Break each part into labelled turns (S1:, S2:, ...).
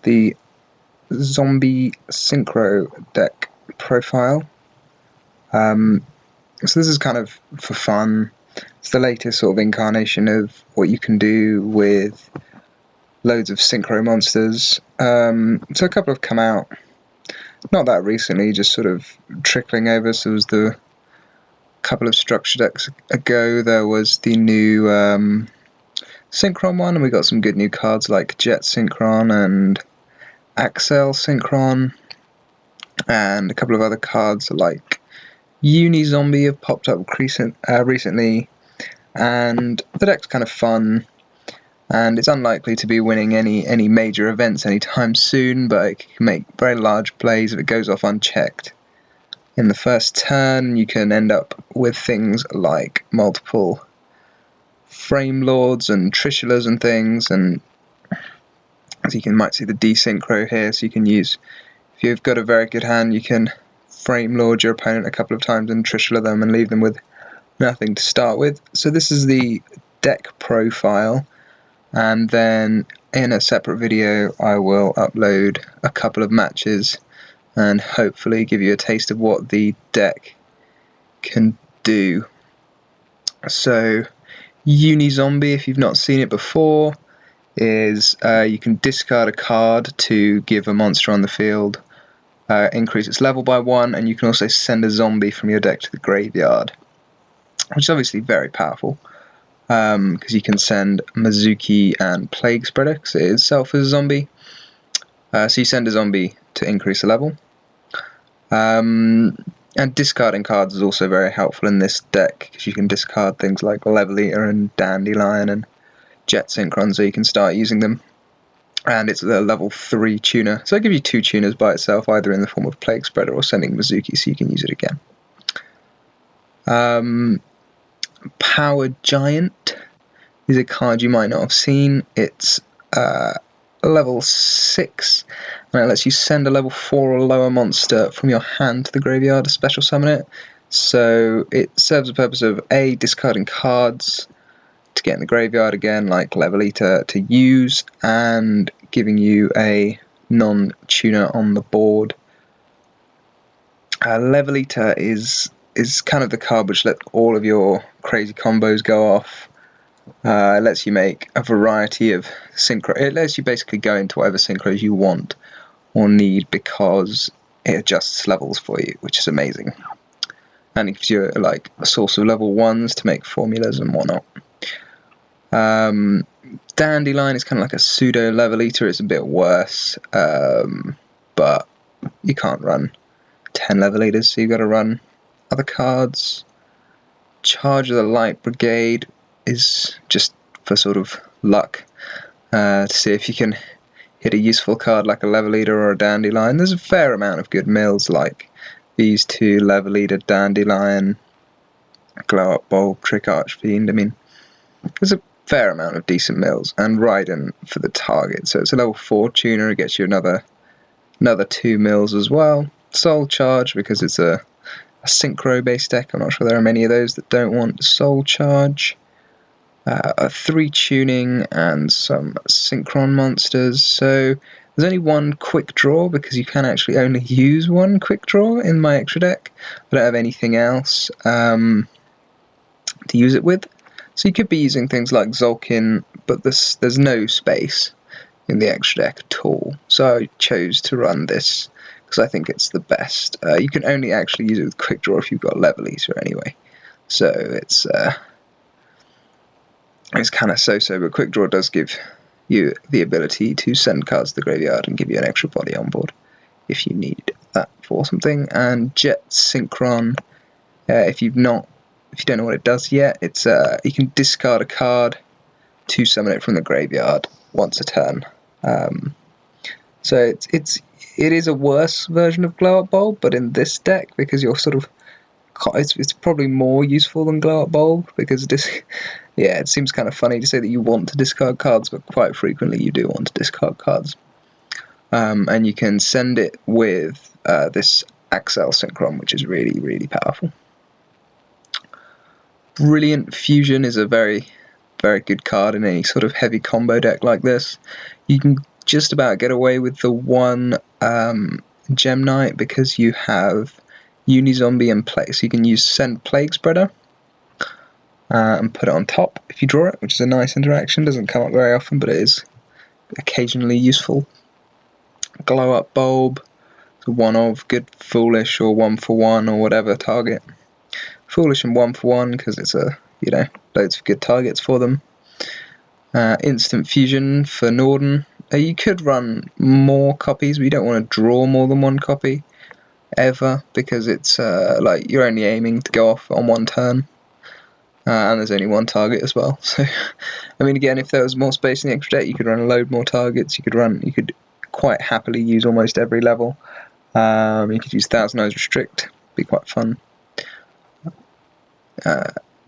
S1: the zombie synchro deck profile. So this is kind of for fun. It's the latest sort of incarnation of what you can do with loads of synchro monsters. So a couple have come out, not that recently, just sort of trickling over. So it was the couple of structure decks ago, there was the new Synchron one, and we got some good new cards like Jet Synchron and Axel Synchron, and a couple of other cards like Uni Zombie have popped up recently, and the deck's kind of fun, and it's unlikely to be winning any major events anytime soon, but it can make very large plays if it goes off unchecked. In the first turn, you can end up with things like multiple Frame Lords and Trishulas and things, and as you might see the desynchro here, so you can use, if you've got a very good hand, you can Frame Lord your opponent a couple of times and Trishula them and leave them with nothing to start with. So this is the deck profile, and then in a separate video I will upload a couple of matches and hopefully give you a taste of what the deck can do. So Uni Zombie, if you've not seen it before, is you can discard a card to give a monster on the field increase its level by 1, and you can also send a zombie from your deck to the graveyard, which is obviously very powerful, because you can send Mizuki and Plague Spreader, because it itself is a zombie. So you send a zombie to increase the level. And discarding cards is also very helpful in this deck, because you can discard things like Level Eater and Dandelion and Jet Synchron, so you can start using them. And it's a level 3 tuner, so it gives you 2 tuners by itself, either in the form of Plague Spreader or sending Mizuki, so you can use it again. Power Giant is a card you might not have seen. It's level 6, and it lets you send a level 4 or lower monster from your hand to the graveyard to special summon it. So it serves the purpose of A, discarding cards to get in the graveyard again, like Level Eater to use, and giving you a non-tuner on the board. Level Eater is kind of the card which lets all of your crazy combos go off. It lets you make a variety of synchro. It lets you basically go into whatever synchros you want or need, because it adjusts levels for you, which is amazing. And it gives you like a source of level 1s to make formulas and whatnot. Dandelion is kind of like a pseudo Level Eater. It's a bit worse, but you can't run 10 Level Eaters, so you've got to run other cards. Charge of the Light Brigade is just for sort of luck, to see if you can hit a useful card like a Level Eater or a Dandelion. There's a fair amount of good mills like these two, Level Eater, Dandelion, Glow Up Bulb, Trick Archfiend. I mean, there's a fair amount of decent mills, and Raiden for the target. So it's a level 4 tuner, it gets you another 2 mills as well. Soul Charge, because it's a synchro based deck. I'm not sure there are many of those that don't want Soul Charge. 3 tuning and some synchron monsters. So there's only one quick draw, because you can actually only use one quick draw in my extra deck. I don't have anything else to use it with. So you could be using things like Zolkin, but there's no space in the extra deck at all. So I chose to run this because I think it's the best. You can only actually use it with quick draw if you've got Level Eater anyway. So it's kind of so-so, but quick draw does give you the ability to send cards to the graveyard and give you an extra body on board if you need that for something. And Jet Synchron, if you don't know what it does yet, it's you can discard a card to summon it from the graveyard once a turn. So it is a worse version of Glow Up Bulb, but in this deck, because you're sort of, it's probably more useful than Glow Up Bulb, because it seems kind of funny to say that you want to discard cards, but quite frequently you do want to discard cards. And you can send it with this Axel Synchron, which is really, really powerful. Brilliant Fusion is a very, very good card in any sort of heavy combo deck like this. You can just about get away with the one Gem Knight because you have Unizombie in play, so you can use Send Plague Spreader and put it on top if you draw it, which is a nice interaction. Doesn't come up very often, but it is occasionally useful. Glow Up Bulb, so one of good Foolish or 1-for-1 or whatever target. Foolish and 1-for-1 because it's loads of good targets for them. Instant Fusion for Norden. You could run more copies, but you don't want to draw more than one copy ever because it's like you're only aiming to go off on one turn. And there's only one target as well. So, I mean, again, if there was more space in the extra deck, you could run a load more targets. You could quite happily use almost every level. You could use Thousand Eyes Restrict, be quite fun.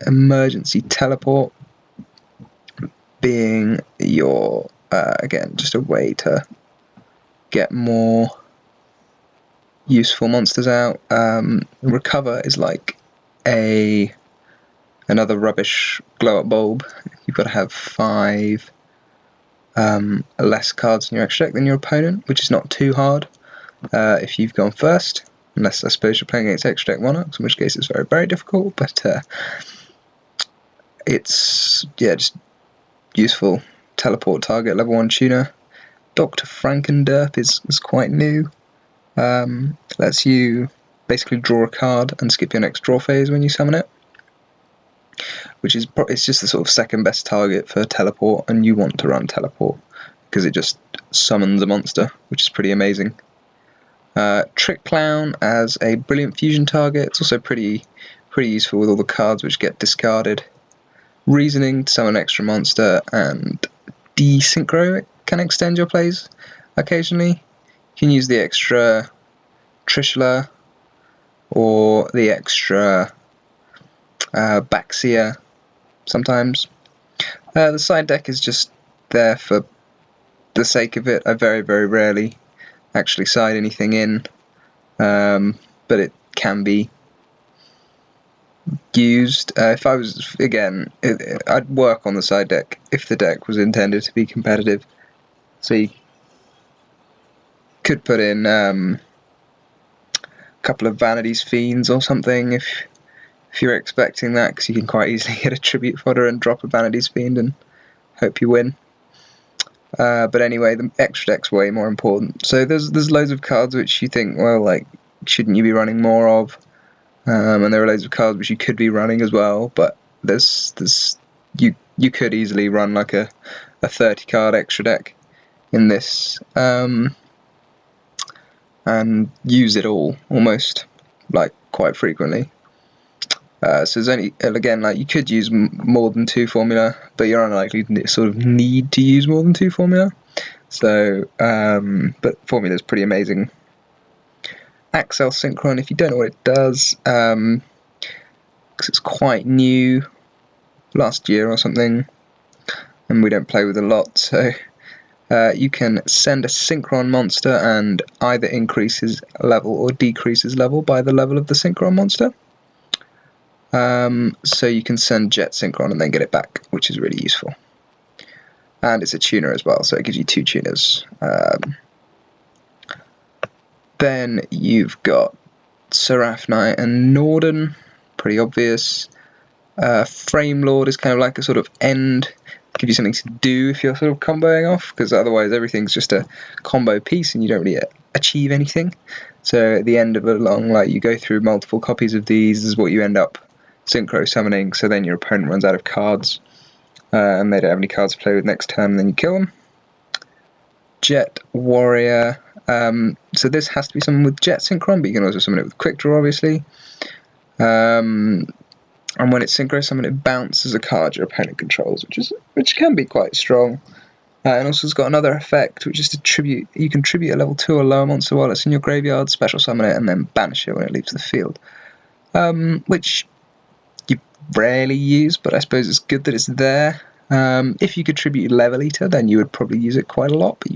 S1: Emergency Teleport being your again just a way to get more useful monsters out. Recover is like another rubbish Glow Up Bulb. You've got to have 5 less cards in your extra deck than your opponent, which is not too hard if you've gone first, unless I suppose you're playing against extra deck Monarchs, in which case it's very, very difficult, but it's just useful. Teleport target, level 1 tuner. Dr. Frankenderp is quite new. Lets you basically draw a card and skip your next draw phase when you summon it, which is it's just the sort of second best target for teleport, and you want to run teleport because it just summons a monster, which is pretty amazing. Trick Clown as a brilliant fusion target. It's also pretty useful with all the cards which get discarded. Reasoning to summon an extra monster, and Synchro can extend your plays occasionally. You can use the extra Trishula or the extra Baxia sometimes. The side deck is just there for the sake of it. I very, very rarely actually side anything in, but it can be used. If I was, again, I'd work on the side deck if the deck was intended to be competitive. So you could put in a couple of Vanity's Fiends or something if you're expecting that, because you can quite easily get a Tribute Fodder and drop a Vanity's Fiend and hope you win. But anyway, the extra deck's way more important. So there's loads of cards which you think, well, like, shouldn't you be running more of? And there are loads of cards which you could be running as well, but you could easily run like a 30 card extra deck in this, and use it all almost, like, quite frequently. So there's only, again, like, you could use more than 2 formula, but you're unlikely to sort of need to use more than 2 formula. So, but formula is pretty amazing. Axel Synchron, if you don't know what it does, because it's quite new, last year or something, and we don't play with a lot, so you can send a Synchron monster and either increases level or decreases level by the level of the Synchron monster. So you can send Jet Synchron and then get it back, which is really useful. And it's a tuner as well, so it gives you 2 tuners. Then you've got Seraph Knight and Norden, pretty obvious. Frame Lord is kind of like a sort of end, give you something to do if you're sort of comboing off, because otherwise everything's just a combo piece and you don't really achieve anything. So at the end of a long, like, you go through multiple copies of these, this is what you end up synchro summoning, so then your opponent runs out of cards, and they don't have any cards to play with next turn, and then you kill them. Jet Warrior, so this has to be someone with Jet Synchron, but you can also summon it with Quick Draw, obviously. And when it's synchro summoned, it bounces a card your opponent controls, which can be quite strong. And also it's got another effect, which is to tribute. You can tribute a level 2 or lower monster while it's in your graveyard, special summon it, and then banish it when it leaves the field. Which you rarely use, but I suppose it's good that it's there. If you could tribute Level Eater, then you would probably use it quite a lot, but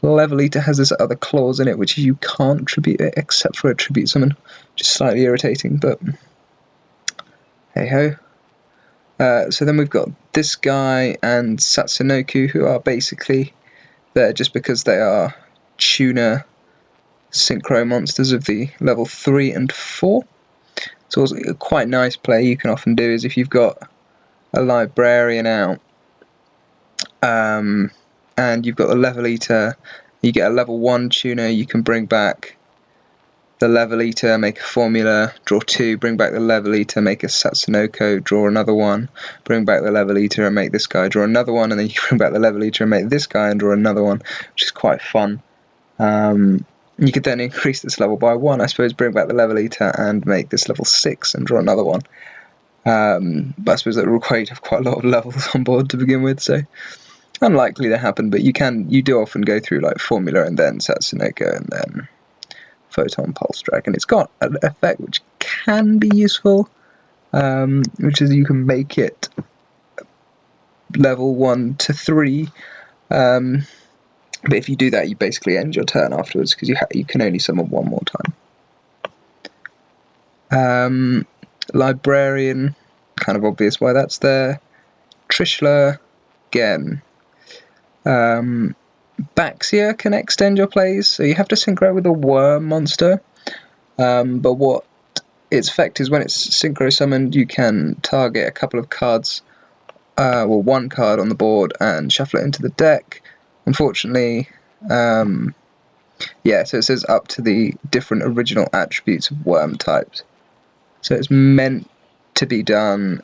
S1: Level Eater has this other clause in it, which you can't tribute it except for a tribute summon, which is slightly irritating, but hey-ho. So then we've got this guy and Satsunoku, who are basically there just because they are tuner synchro monsters of the level 3 and 4. So a quite nice play you can often do is if you've got a librarian out and you've got a level eater, you get a level 1 tuner, you can bring back the level eater, make a formula, draw 2, bring back the level eater, make a Satsunoko, draw another one, bring back the level eater and make this guy draw another one, and then you can bring back the level eater and make this guy and draw another one, which is quite fun. You could then increase this level by 1, I suppose, bring back the level eater and make this level 6 and draw another one. But I suppose that would require you to have quite a lot of levels on board to begin with, so unlikely to happen, but you do often go through like formula and then Satsunoko and then Photon Pulse Dragon. It's got an effect which can be useful, which is you can make it level 1 to 3, but if you do that you basically end your turn afterwards because you can only summon one more time. Librarian, kind of obvious why that's there. Trishula, again. Baxia can extend your plays, so you have to synchro with a worm monster, but what its effect is when it's synchro summoned, you can target a couple of cards, well, one card on the board and shuffle it into the deck. Unfortunately, yeah, so it says up to the different original attributes of worm types. So it's meant to be done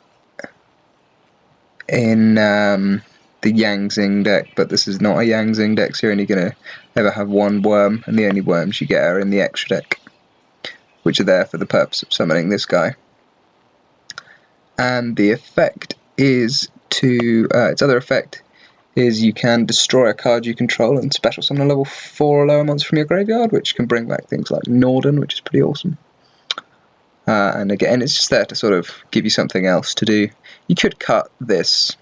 S1: in the Yangzing deck, but this is not a Yangzing deck, so you're only going to ever have one worm, and the only worms you get are in the extra deck, which are there for the purpose of summoning this guy. And the effect is its other effect is you can destroy a card you control and special summon a level 4 or lower monster from your graveyard, which can bring back things like Norden, which is pretty awesome. And again, it's just there to sort of give you something else to do. You could cut this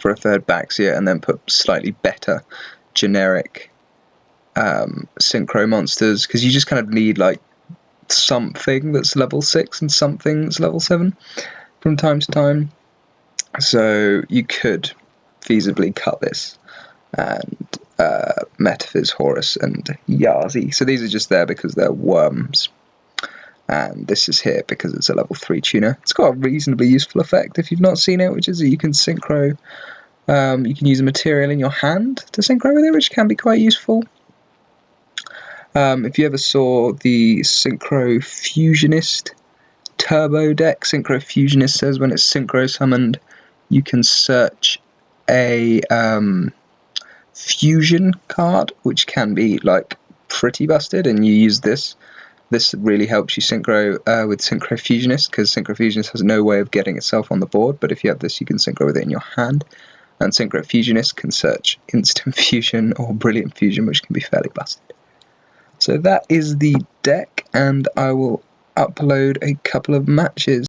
S1: for a third Baxia and then put slightly better generic synchro monsters, because you just kind of need like something that's level 6 and something that's level 7 from time to time. So you could feasibly cut this and Metaphys, Horus and Yazi. So these are just there because they're worms. And this is here because it's a level 3 tuner. It's got a reasonably useful effect if you've not seen it, which is that you can synchro. You can use a material in your hand to synchro with it, which can be quite useful. If you ever saw the Synchro Fusionist Turbo deck, Synchro Fusionist says when it's synchro summoned, you can search a fusion card, which can be like pretty busted, and you use this. This really helps you synchro with Synchro Fusionist, because Synchro Fusionist has no way of getting itself on the board, but if you have this, you can synchro with it in your hand. And Synchro Fusionist can search Instant Fusion or Brilliant Fusion, which can be fairly busted. So that is the deck, and I will upload a couple of matches.